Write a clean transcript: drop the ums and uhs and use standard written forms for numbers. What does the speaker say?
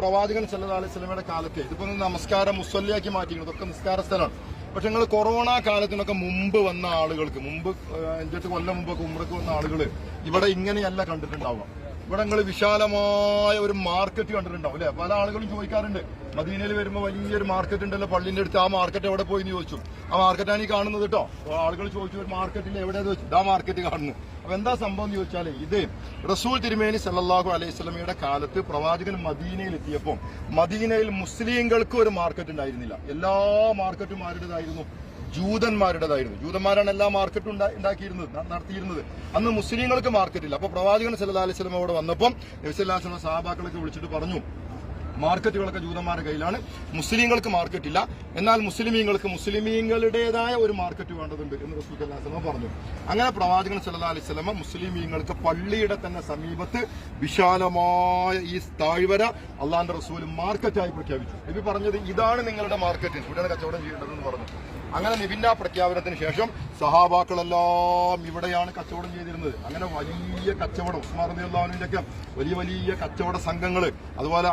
പ്രവാചകൻ സല്ലല്ലാഹു അലൈഹി വസല്ലമയുടെ കാലത്ത് ഇതിപ്പോ നമസ്കാരം മുസല്ലിയാക്കി മാറ്റിയിരുന്നു. ഇതൊക്കെ നിസ്കാര സ്ഥലമാണ്. പക്ഷെ നിങ്ങൾ കൊറോണ കാലത്തിനൊക്കെ മുമ്പ് വന്ന ആളുകൾക്ക്, മുമ്പ് 5-8 കൊല്ലം മുമ്പൊക്കെ ഉംറക്ക് വന്ന ആളുകൾ ഇവിടെ ഇങ്ങനെയല്ല കണ്ടിട്ടുണ്ടാവുക. ഇവിടെ നിങ്ങൾ വിശാലമായ ഒരു മാർക്കറ്റ് കണ്ടിട്ടുണ്ടാവും അല്ലെ? പല ആളുകളും ചോദിക്കാറുണ്ട്, മദീനയിൽ വരുമ്പോൾ വലിയൊരു മാർക്കറ്റ് ഉണ്ടല്ലോ പള്ളിന്റെ അടുത്ത്, ആ മാർക്കറ്റ് എവിടെ പോയി എന്ന് ചോദിച്ചു. ആ മാർക്കറ്റാണ് ഈ കാണുന്നത് കേട്ടോ. ആളുകൾ ചോദിച്ചു ഒരു മാർക്കറ്റിൽ എവിടെയാന്ന് ചോദിച്ചു. ആ മാർക്കറ്റ് കാണുന്നു. അപ്പൊ എന്താ സംഭവം എന്ന് ചോദിച്ചാൽ, ഇത് റസൂൽ തിരുമേനി സല്ലല്ലാഹു അലൈഹി വസല്ലമയുടെ കാലത്ത് പ്രവാചകൻ മദീനയിൽ എത്തിയപ്പോൾ മദീനയിൽ മുസ്ലിങ്ങൾക്ക് ഒരു മാർക്കറ്റ് ഉണ്ടായിരുന്നില്ല. എല്ലാ മാർക്കറ്റും ആരുടേതായിരുന്നു? ജൂതന്മാരുടേതായിരുന്നു. ജൂതന്മാരാണ് എല്ലാ മാർക്കറ്റും ഉണ്ടാക്കിയിരുന്നത്, നടത്തിയിരുന്നത്. അന്ന് മുസ്ലിങ്ങൾക്ക് മാർക്കറ്റില്ല. അപ്പൊ പ്രവാചകൻ സല്ലല്ലാഹു അലൈഹി വസല്ലം അവിടെ വന്നപ്പം നബി സല്ലല്ലാഹു അലൈഹി വസല്ലം സഹാബാക്കളൊക്കെ വിളിച്ചിട്ട് പറഞ്ഞു, മാർക്കറ്റുകളൊക്കെ ജൂതന്മാരുടെ കയ്യിലാണ്, മുസ്ലിങ്ങൾക്ക് മാർക്കറ്റില്ല. എന്നാൽ മുസ്ലിമീങ്ങളുടേതായ ഒരു മാർക്കറ്റ് വേണ്ടതുണ്ട് എന്ന് റസൂൽ സല്ലല്ലാഹു അലൈഹി വസല്ലം പറഞ്ഞു. അങ്ങനെ പ്രവാചകൻ സല്ലല്ലാഹു അലൈഹി വസല്ലം മുസ്ലിമീങ്ങൾക്ക് പള്ളിയുടെ തന്നെ സമീപത്ത് വിശാലമായ ഈ താഴ്വര അള്ളാന്റെ റസൂൽ മാർക്കറ്റായി പ്രഖ്യാപിച്ചു. നബി പറഞ്ഞത്, ഇതാണ് നിങ്ങളുടെ മാർക്കറ്റ്, ഇവിടെയാണ് കച്ചവടം ചെയ്യേണ്ടതെന്ന് പറഞ്ഞു. അങ്ങനെ നബിന്റെ പ്രഖ്യാപനത്തിന് ശേഷം സഹാബാക്കളെല്ലാം ഇവിടെയാണ് കച്ചവടം ചെയ്തിരുന്നത്. അങ്ങനെ വലിയ കച്ചവടം, ഉസ്മാൻ റളിയല്ലാഹു അൻഹുവിന്റെ ഒക്കെ വലിയ വലിയ കച്ചവട സംഘങ്ങൾ, അതുപോലെ